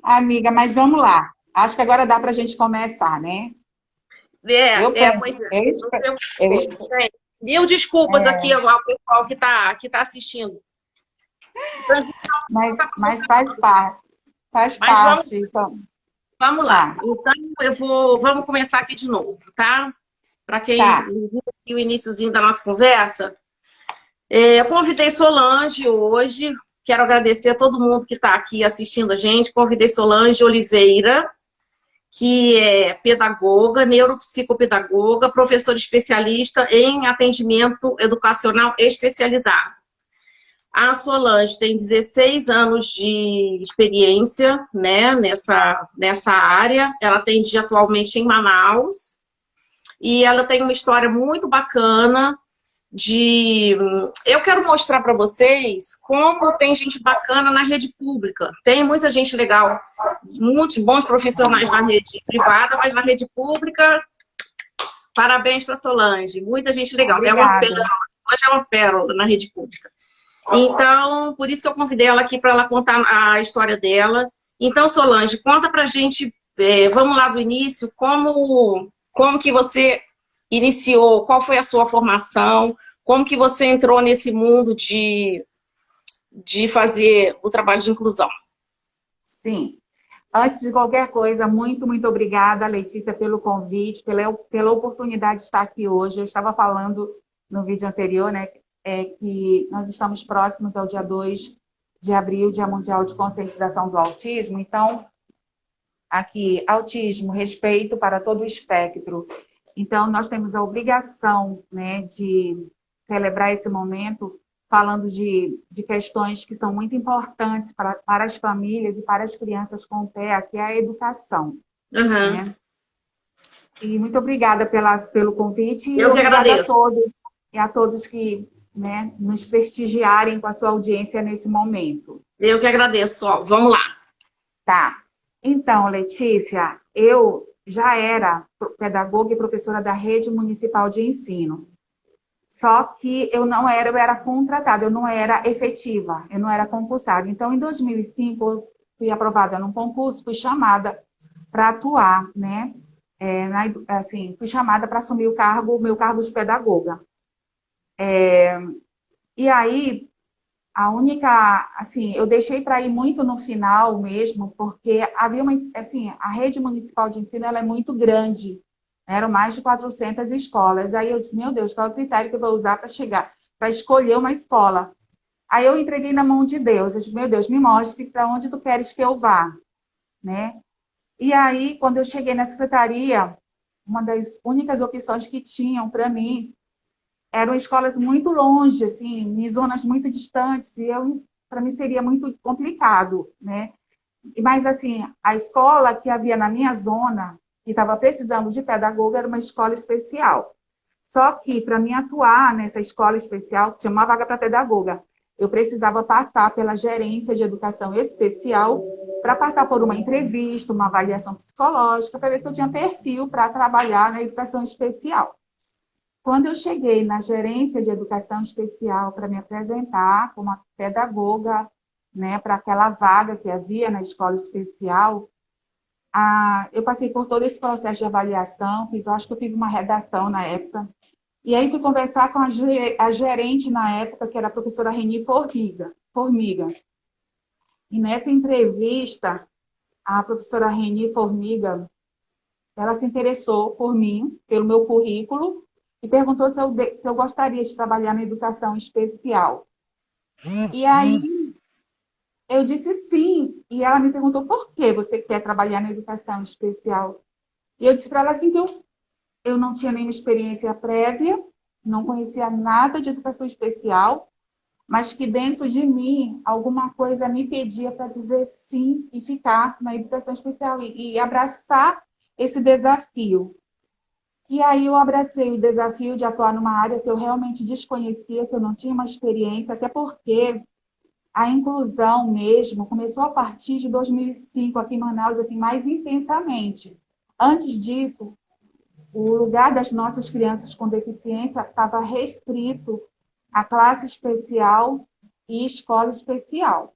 Amiga, mas vamos lá. Acho que agora dá para a gente começar, né? Eu penso, Pois é. eu Não espero, sei o que eu foi, espero. gente. Mil desculpas aqui ao pessoal que tá assistindo. Mas faz Mas vamos, parte. Então, vamos lá. tá, Então, vamos começar aqui de novo, tá? Para quem tá. não viu aqui o iniciozinho da nossa conversa, eu convidei Solange hoje. Quero agradecer a todo mundo que está aqui assistindo a gente. Convidei Solange Oliveira, que é pedagoga, neuropsicopedagoga, professora especialista em atendimento educacional especializado. A Solange tem 16 anos de experiência, né, nessa área. Ela atende atualmente em Manaus e ela tem uma história muito bacana de... Eu quero mostrar para vocês como tem gente bacana na rede pública. Tem muita gente legal, muitos bons profissionais na rede privada, mas na rede pública, parabéns para Solange. Muita gente legal. É uma Obrigada. pérola, hoje é uma pérola na rede pública. Então, por isso que eu convidei ela aqui para ela contar a história dela. Então, Solange, conta pra gente, vamos lá do início, como que você iniciou, qual foi a sua formação, como que você entrou nesse mundo de fazer o trabalho de inclusão. Sim. Antes de qualquer coisa, muito obrigada, Letícia, pelo convite, pela oportunidade de estar aqui hoje. Eu estava falando no vídeo anterior, né, que nós estamos próximos ao dia 2 de abril, Dia Mundial de Conscientização do Autismo. Então, aqui, autismo, respeito para todo o espectro. Então, nós temos a obrigação, né, de celebrar esse momento falando de questões que são muito importantes para as famílias e para as crianças com TEA, que é a educação, Uhum. né? E muito obrigada pelo convite e Eu que obrigada a agradeço. todos e a todos que, né, nos prestigiarem com a sua audiência nesse momento. Eu que agradeço. Ó, vamos lá. Tá. Então, Letícia, eu já era pedagoga e professora da rede municipal de ensino. Só que eu era contratada, eu não era efetiva, eu não era concursada. Então, em 2005, eu fui aprovada num concurso, fui chamada para atuar, né? Assim, fui chamada para assumir o meu cargo de pedagoga. E aí, a única, assim, eu deixei para ir muito no final mesmo, porque havia uma, assim, a rede municipal de ensino ela é muito grande, né? Eram mais de 400 escolas. Aí eu disse, meu Deus, qual é o critério que eu vou usar para chegar, para escolher uma escola? Aí eu entreguei na mão de Deus. Eu disse, meu Deus, me mostre para onde tu queres que eu vá, né? E aí, quando eu cheguei na secretaria, uma das únicas opções que tinham para mim eram escolas muito longe, assim, em zonas muito distantes, e para mim seria muito complicado, né? Mas, assim, a escola que havia na minha zona, que estava precisando de pedagoga, era uma escola especial. Só que, para mim atuar nessa escola especial, tinha uma vaga para pedagoga. Eu precisava passar pela gerência de educação especial para passar por uma entrevista, uma avaliação psicológica, para ver se eu tinha perfil para trabalhar na educação especial. Quando eu cheguei na gerência de educação especial para me apresentar como uma pedagoga, né, para aquela vaga que havia na escola especial, eu passei por todo esse processo de avaliação, acho que eu fiz uma redação na época, e aí fui conversar com a gerente na época, que era a professora Reni Formiga. E nessa entrevista, a professora Reni Formiga, ela se interessou por mim, pelo meu currículo, e perguntou se eu gostaria de trabalhar na educação especial. E aí eu disse sim, e ela me perguntou por que você quer trabalhar na educação especial. E eu disse para ela assim que eu não tinha nenhuma experiência prévia, não conhecia nada de educação especial, mas que dentro de mim alguma coisa me pedia para dizer sim e ficar na educação especial e abraçar esse desafio. E aí eu abracei o desafio de atuar numa área que eu realmente desconhecia, que eu não tinha uma experiência, até porque a inclusão mesmo começou a partir de 2005 aqui em Manaus, assim, mais intensamente. Antes disso, o lugar das nossas crianças com deficiência estava restrito à classe especial e escola especial.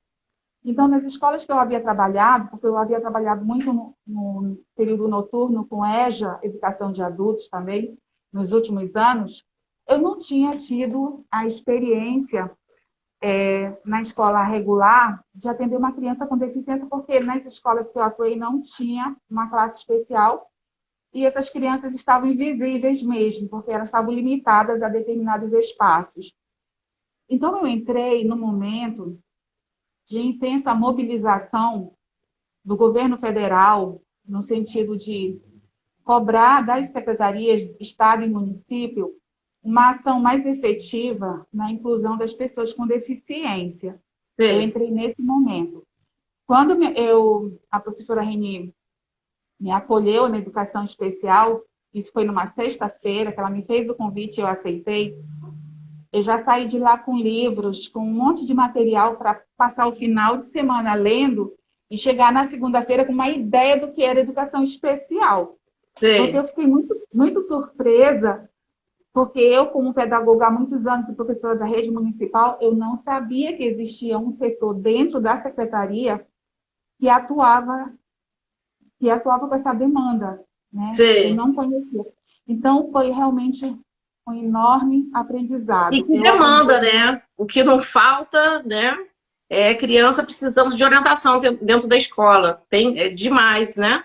Então, nas escolas que eu havia trabalhado, porque eu havia trabalhado muito no período noturno com EJA, Educação de Adultos também, nos últimos anos, eu não tinha tido a experiência na escola regular de atender uma criança com deficiência, porque nas escolas que eu atuei não tinha uma classe especial e essas crianças estavam invisíveis mesmo, porque elas estavam limitadas a determinados espaços. Então, eu entrei no momento de intensa mobilização do governo federal, no sentido de cobrar das secretarias de Estado e município uma ação mais efetiva na inclusão das pessoas com deficiência. Eu Sim, entrei nesse momento. Quando a professora Reni me acolheu na educação especial, isso foi numa sexta-feira, que ela me fez o convite e eu aceitei, eu já saí de lá com livros, com um monte de material para passar o final de semana lendo e chegar na segunda-feira com uma ideia do que era educação especial. Porque sim. eu fiquei muito, muito surpresa, porque eu, como pedagoga há muitos anos e professora da rede municipal, eu não sabia que existia um setor dentro da secretaria que atuava, que atuava com essa demanda, né? Eu Sim. não conhecia. Então, foi realmente um enorme E aprendizado. que Eu aprendi demanda, né? O que não falta, né? É criança precisando de orientação dentro da escola. Tem, é demais, né?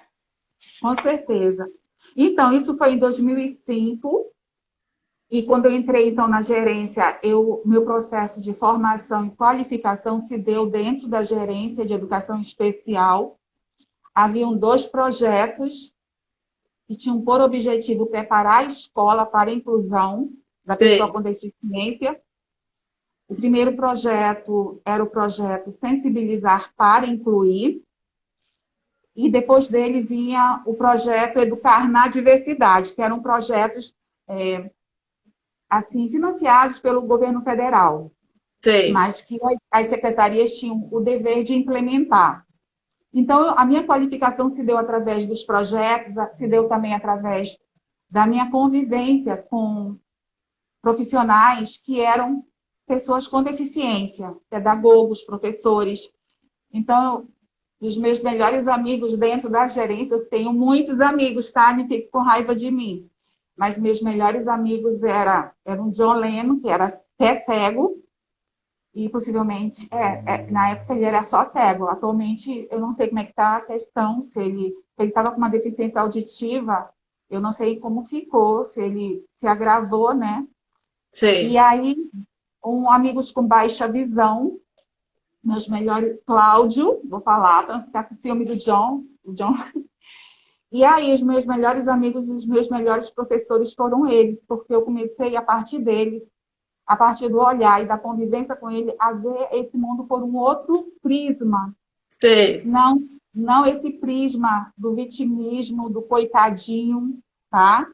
com certeza. Então, isso foi em 2005. E quando eu entrei, então, na gerência, meu processo de formação e qualificação se deu dentro da gerência de educação especial. Haviam 2 projetos que tinham por objetivo preparar a escola para a inclusão da pessoa Sim, com deficiência. O primeiro projeto era o projeto Sensibilizar para Incluir, e depois dele vinha o projeto Educar na Diversidade, que eram projetos assim financiados pelo governo federal, sim, mas que as secretarias tinham o dever de implementar. Então, a minha qualificação se deu através dos projetos, se deu também através da minha convivência com profissionais que eram pessoas com deficiência, pedagogos, professores. Então, dos meus melhores amigos dentro da gerência, eu tenho muitos amigos, tá? Não fico com raiva de mim. Mas meus melhores amigos eram John Leno, que é cego, e possivelmente, na época ele era só cego. Atualmente, eu não sei como é que está a questão, se ele estava com uma deficiência auditiva, eu não sei como ficou, se ele se agravou, né? E sim. aí, amigos com baixa visão, meus melhores, Cláudio, vou falar, para não ficar com o ciúme do John, E aí, os meus melhores amigos, os meus melhores professores foram eles, porque eu comecei a partir deles, a partir do olhar e da convivência com ele, a ver esse mundo por um outro prisma. Sim. Não, não esse prisma do vitimismo, do coitadinho, tá?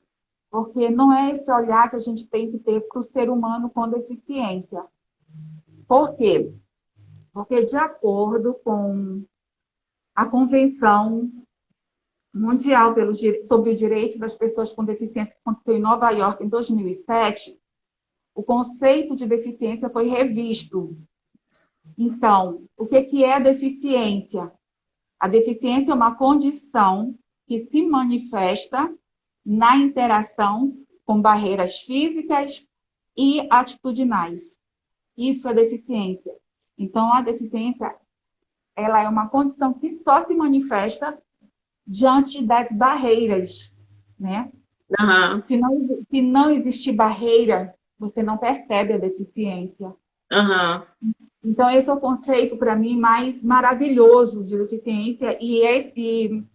Porque não é esse olhar que a gente tem que ter para o ser humano com deficiência. Por quê? Porque, de acordo com a Convenção Mundial sobre o Direito das Pessoas com Deficiência, que aconteceu em Nova York em 2007, o conceito de deficiência foi revisto. Então, o que é deficiência? A deficiência é uma condição que se manifesta na interação com barreiras físicas e atitudinais. Isso é deficiência. Então, a deficiência ela é uma condição que só se manifesta diante das barreiras, né? Aham, Se não existir barreira, você não percebe a deficiência. aham. Então, esse é o conceito, para mim, mais maravilhoso de deficiência, e esse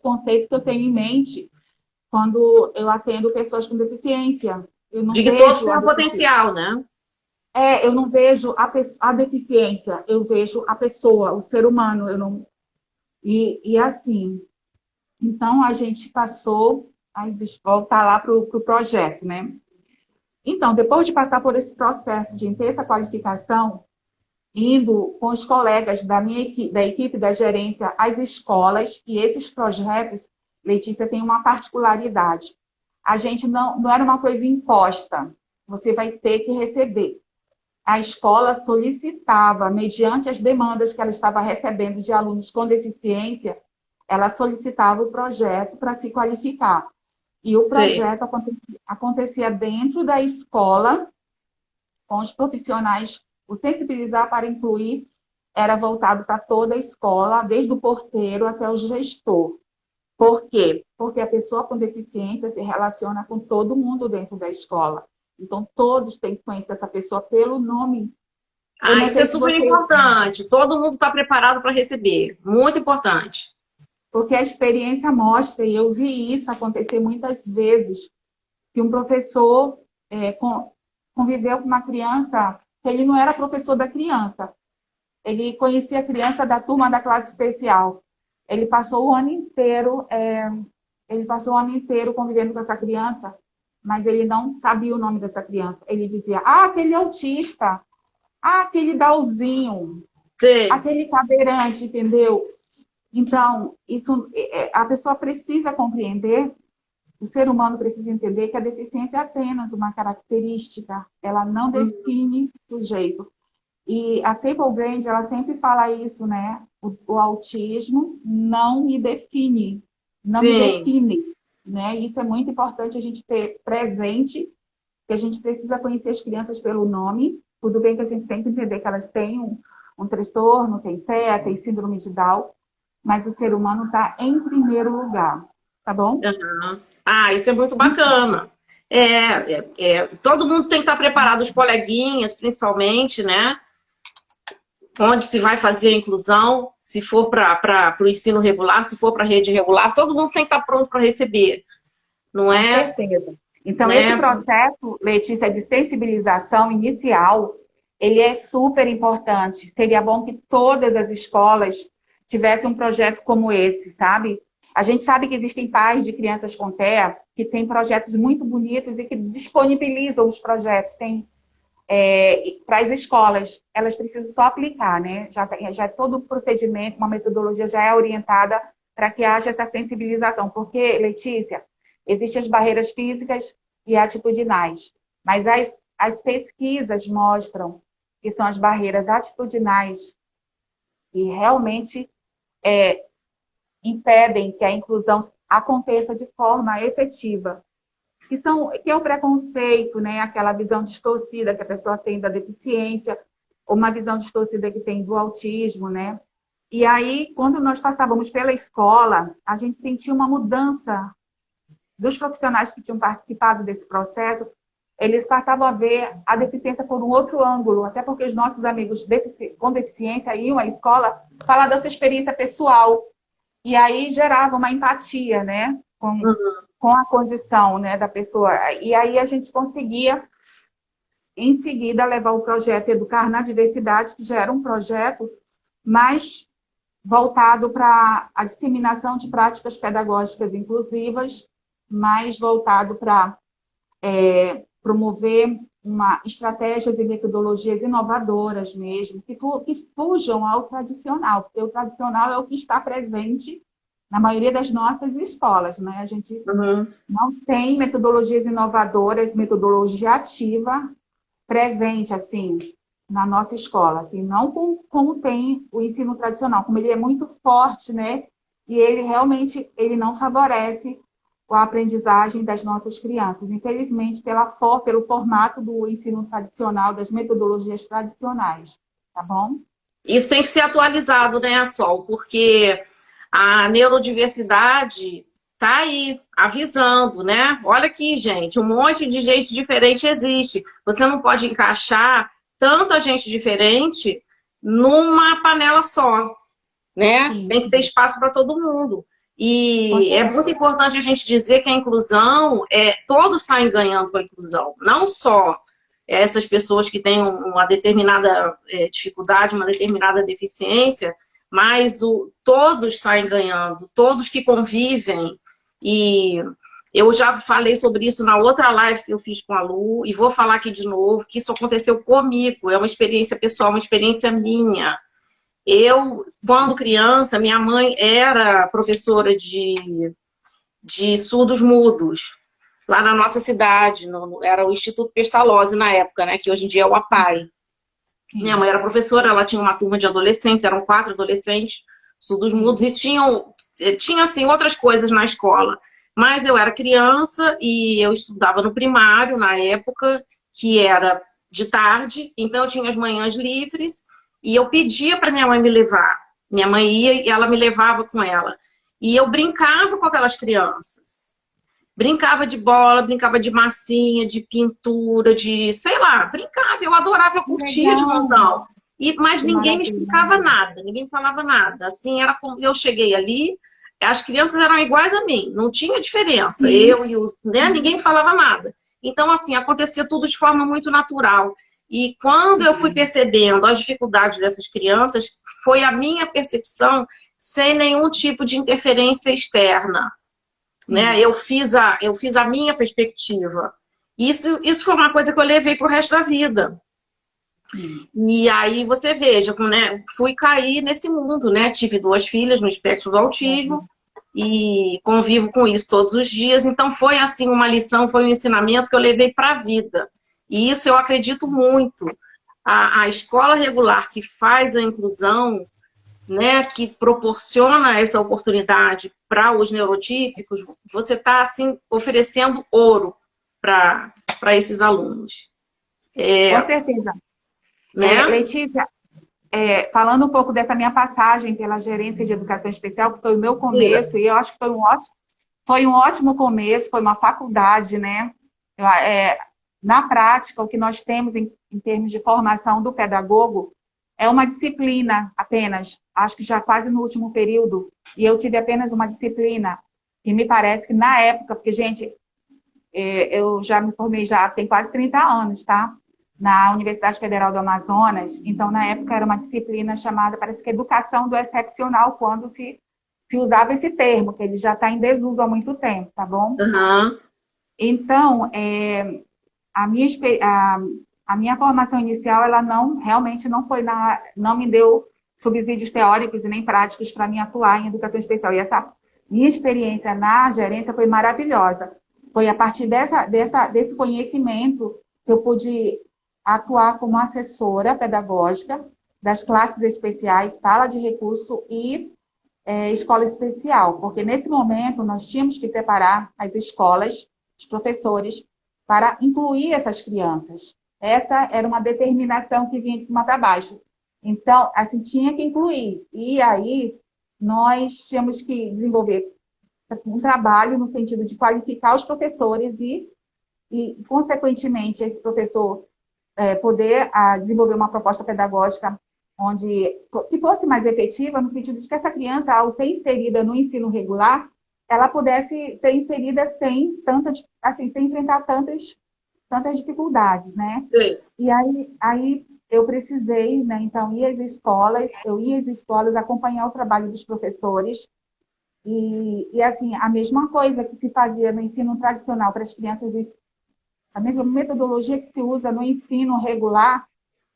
conceito que eu tenho em mente quando eu atendo pessoas com deficiência. Eu não De que todos vejo têm a um deficiência. potencial, né? Eu não vejo a deficiência, eu vejo a pessoa, o ser humano. Eu não... e assim, então a gente passou, aí voltar lá para o projeto, né? Então, depois de passar por esse processo de ter essa qualificação, indo com os colegas da equipe da gerência às escolas, e esses projetos, Letícia, tem uma particularidade. A gente não era uma coisa imposta, você vai ter que receber. a escola solicitava, mediante as demandas que ela estava recebendo de alunos com deficiência, ela solicitava o projeto para se qualificar. E o Sei. projeto acontecia dentro da escola, com os profissionais, o sensibilizar para incluir era voltado para toda a escola, desde o porteiro até o gestor. Por quê? Porque a pessoa com deficiência se relaciona com todo mundo dentro da escola. Então, todos têm que conhecer essa pessoa pelo nome. Eu Ah, não isso é sei se super você... importante. Todo mundo está preparado para receber. Muito importante. Porque a experiência mostra, e eu vi isso acontecer muitas vezes, que um professor conviveu com uma criança que ele não era professor da criança. Ele conhecia a criança da turma da classe especial. Ele passou o ano inteiro, convivendo com essa criança, mas ele não sabia o nome dessa criança. Ele dizia, aquele autista, aquele Dalzinho, Sei. aquele cadeirante, entendeu? Então, a pessoa precisa compreender, o ser humano precisa entender que a deficiência é apenas uma característica, ela não define o jeito. E a Table Grande, ela sempre fala isso, né? O autismo não me define, não me Sim. define, né? Isso é muito importante a gente ter presente, que a gente precisa conhecer as crianças pelo nome. Tudo bem que a gente tem que entender que elas têm um transtorno, tem TEA, tem síndrome de Down, mas o ser humano está em primeiro lugar, tá bom? Aham. Ah, isso é muito bacana. Todo mundo tem que estar preparado, os coleguinhas, principalmente, né? Onde se vai fazer a inclusão, se for para o ensino regular, se for para a rede regular, todo mundo tem que estar pronto para receber, não Com é? certeza. Então, esse Né? processo, Letícia, de sensibilização inicial, ele é super importante. Seria bom que todas as escolas tivessem um projeto como esse, sabe? A gente sabe que existem pais de crianças com TEA que têm projetos muito bonitos e que disponibilizam os projetos, para as escolas. Elas precisam só aplicar, né? Já todo o procedimento, uma metodologia já é orientada para que haja essa sensibilização. Porque, Letícia, existem as barreiras físicas e atitudinais, mas as pesquisas mostram que são as barreiras atitudinais que realmente impedem que a inclusão aconteça de forma efetiva. Que é o preconceito, né? Aquela visão distorcida que a pessoa tem da deficiência, ou uma visão distorcida que tem do autismo, né? E aí, quando nós passávamos pela escola, a gente sentia uma mudança dos profissionais que tinham participado desse processo, eles passavam a ver a deficiência por um outro ângulo, até porque os nossos amigos com deficiência iam à escola falar da sua experiência pessoal, e aí gerava uma empatia, né, com a condição, né, da pessoa. E aí a gente conseguia, em seguida, levar o projeto Educar na Diversidade, que já era um projeto mais voltado para a disseminação de práticas pedagógicas inclusivas, mais voltado para promover estratégias e metodologias inovadoras mesmo, que fujam ao tradicional, porque o tradicional é o que está presente na maioria das nossas escolas, né? A gente não tem metodologias inovadoras, metodologia ativa presente, assim, na nossa escola, assim, não como tem o ensino tradicional, como ele é muito forte, né? E ele realmente não favorece a aprendizagem das nossas crianças, infelizmente, pelo formato do ensino tradicional, das metodologias tradicionais, tá bom? Isso tem que ser atualizado, né, Sol? Porque a neurodiversidade está aí, avisando, né? Olha aqui, gente, um monte de gente diferente existe. Você não pode encaixar tanta gente diferente numa panela só, né? Tem que ter Sim, espaço para todo mundo. com E é muito certeza. importante a gente dizer que a inclusão, todos saem ganhando com a inclusão, não só essas pessoas que têm uma determinada dificuldade, uma determinada deficiência, mas todos saem ganhando, todos que convivem. E eu já falei sobre isso na outra live que eu fiz com a Lu, e vou falar aqui de novo, que isso aconteceu comigo, é uma experiência pessoal, uma experiência minha. Eu, quando criança, minha mãe era professora de surdos mudos, lá na nossa cidade, era o Instituto Pestalozzi na época, né, que hoje em dia é o APAE. Minha sim. mãe era professora, ela tinha uma turma de adolescentes, eram 4 adolescentes surdos mudos Sim. e tinha assim outras coisas na escola. Mas eu era criança e eu estudava no primário na época, que era de tarde, então eu tinha as manhãs livres e eu pedia para minha mãe me levar. Minha mãe ia e ela me levava com ela. E eu brincava com aquelas crianças. Brincava de bola, brincava de massinha, de pintura, de, sei lá, brincava, eu adorava, eu Que curtia de legal, montão. Mas que ninguém me maravilha. explicava nada, ninguém me falava nada. Assim, era como eu cheguei ali, as crianças eram iguais a mim, não tinha diferença. Sim, Eu e os, né, ninguém sim, me falava nada. Então, assim, acontecia tudo de forma muito natural. E quando eu fui sim. percebendo as dificuldades dessas crianças, foi a minha percepção sem nenhum tipo de interferência externa, né? Sim. Eu fiz a minha perspectiva. Isso foi uma coisa que eu levei para o resto da vida. Sim. E aí você veja, né? Fui cair nesse mundo, né? Tive 2 filhas no espectro do autismo e convivo com isso todos os dias. Então foi assim uma lição, foi um ensinamento que eu levei para a vida. E isso eu acredito muito. A escola regular que faz a inclusão, né, que proporciona essa oportunidade para os neurotípicos, você está assim oferecendo ouro para esses alunos, Com certeza. né? Letícia, falando um pouco dessa minha passagem pela gerência de educação especial, que foi o meu Diga. começo, e eu acho que foi um ótimo começo, foi uma faculdade, né? Na prática, o que nós temos em termos de formação do pedagogo é uma disciplina apenas, acho que já quase no último período, e eu tive apenas uma disciplina, e me parece que na época, porque, gente, eu já me formei já tem quase 30 anos, tá? Na Universidade Federal do Amazonas. Então, na época, era uma disciplina chamada, parece que Educação do Excepcional, quando se usava esse termo, que ele já está em desuso há muito tempo, tá bom? Uhum. Então, a minha, a minha formação inicial, ela não, realmente não foi não me deu subsídios teóricos e nem práticos para me atuar em educação especial. E essa minha experiência na gerência foi maravilhosa. Foi a partir desse conhecimento que eu pude atuar como assessora pedagógica das classes especiais, sala de recurso e escola especial, porque nesse momento nós tínhamos que preparar as escolas, os professores, para incluir essas crianças. Essa era uma determinação que vinha de cima para baixo. Então, assim, tinha que incluir. E aí, nós tínhamos que desenvolver um trabalho no sentido de qualificar os professores consequentemente, esse professor poder desenvolver uma proposta pedagógica onde que fosse mais efetiva, no sentido de que essa criança, ao ser inserida no ensino regular, ela pudesse ser inserida sem tanta, assim, sem enfrentar tantas dificuldades, né? Sim. E aí eu precisei, né? Então, eu ia às escolas acompanhar o trabalho dos professores e assim, a mesma coisa que se fazia no ensino tradicional para as crianças, a mesma metodologia que se usa no ensino regular,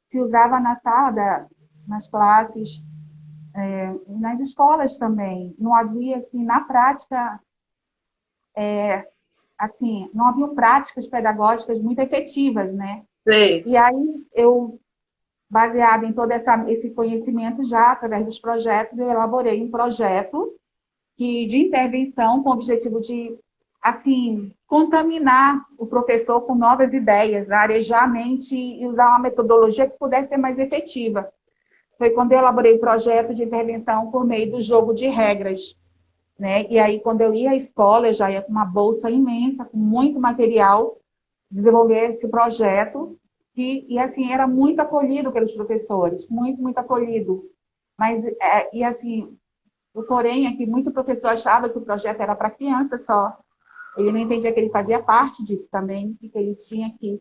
se usava na sala, nas classes, nas escolas também. Não havia, assim, na prática, assim, não haviam práticas pedagógicas muito efetivas, né? Sei. E aí, eu, baseada em todo esse conhecimento, já através dos projetos, eu elaborei um projeto de intervenção com o objetivo de, assim, contaminar o professor com novas ideias, arejar a mente e usar uma metodologia que pudesse ser mais efetiva. Foi quando eu elaborei o projeto de intervenção por meio do jogo de regras, né? E aí, quando eu ia à escola, eu já ia com uma bolsa imensa, com muito material, desenvolver esse projeto, e assim, era muito acolhido pelos professores, muito, muito acolhido. Mas, e assim, o porém é que muito professor achava que o projeto era para criança só. Ele não entendia que ele fazia parte disso também, e que ele tinha que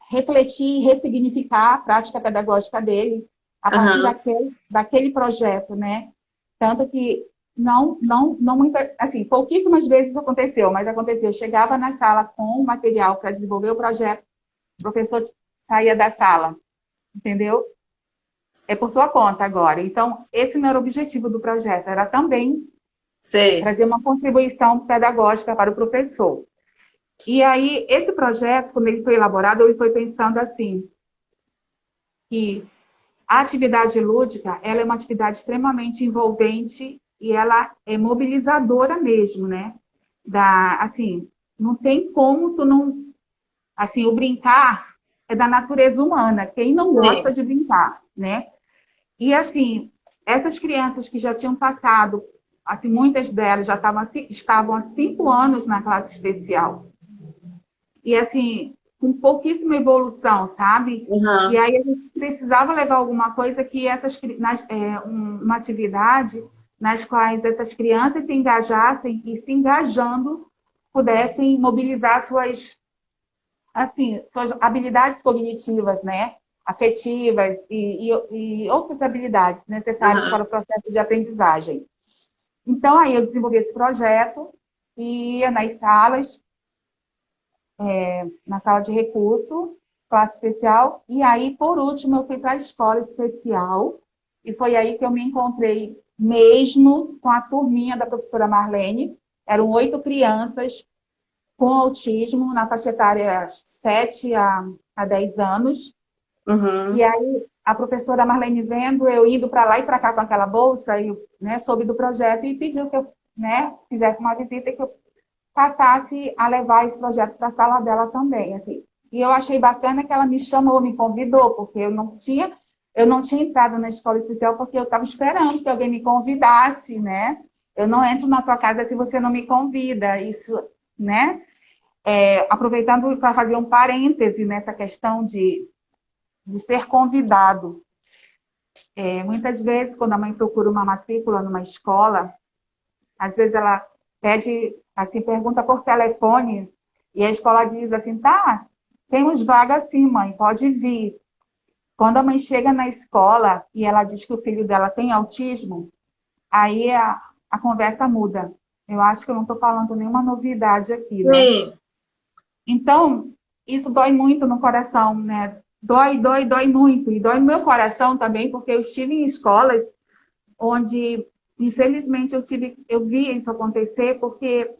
refletir e ressignificar a prática pedagógica dele a partir Uhum. daquele projeto, né? Tanto que não muita, assim, pouquíssimas vezes isso aconteceu, mas aconteceu. Eu chegava na sala com o material para desenvolver o projeto, o professor saía da sala, entendeu? É por tua conta agora. Então, esse não era o objetivo do projeto, era também Sei. trazer uma contribuição pedagógica para o professor. E aí, esse projeto, quando ele foi elaborado, ele foi pensando assim, que a atividade lúdica, ela é uma atividade extremamente envolvente e ela é mobilizadora mesmo, né? Assim, não tem como tu não... Assim, o brincar é da natureza humana. Quem não gosta Sim. de brincar, né? E, assim, essas crianças que já tinham passado, assim, muitas delas já estavam há 5 anos na classe especial. E, assim, com pouquíssima evolução, sabe? E Uhum. aí a gente precisava levar alguma coisa que uma atividade nas quais essas crianças se engajassem e se engajando pudessem mobilizar suas habilidades cognitivas, né? Afetivas e outras habilidades necessárias para Uhum. o processo de aprendizagem. Então, aí eu desenvolvi esse projeto e ia nas salas, na sala de recurso, classe especial, e aí, por último, eu fui para a escola especial, e foi aí que eu me encontrei mesmo com a turminha da professora Marlene. Eram 8 crianças com autismo, na faixa etária 7 a 10 anos. E Uhum. aí, a professora Marlene vendo eu indo para lá e para cá com aquela bolsa, e, né, soube do projeto e pediu que eu, né, fizesse uma visita e que eu passasse a levar esse projeto para a sala dela também, assim. E eu achei bacana que ela me chamou, me convidou, porque eu não tinha entrado na escola especial porque eu estava esperando que alguém me convidasse, né? Eu não entro na tua casa se você não me convida, isso, né? Aproveitando para fazer um parêntese nessa questão de ser convidado. Muitas vezes, quando a mãe procura uma matrícula numa escola, às vezes ela pede, assim, pergunta por telefone, e a escola diz assim, tá, temos vaga sim, mãe, pode vir. Quando a mãe chega na escola e ela diz que o filho dela tem autismo, aí a conversa muda. Eu acho que eu não estou falando nenhuma novidade aqui, né? Sim. Então, isso dói muito no coração, né? Dói, dói, dói muito. E dói no meu coração também, porque eu estive em escolas onde, infelizmente, eu vi isso acontecer, porque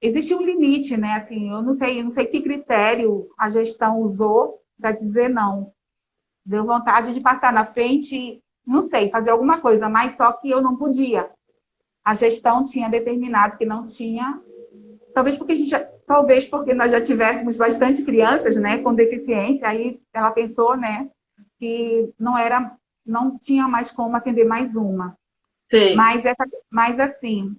existe um limite, né? Assim, eu não sei que critério a gestão usou para dizer não. Deu vontade de passar na frente, não sei, fazer alguma coisa, mas só que eu não podia. A gestão tinha determinado que não tinha, talvez porque nós já tivéssemos bastante crianças, né, com deficiência, aí ela pensou, né, que não tinha mais como atender mais uma. Sim. Mas assim,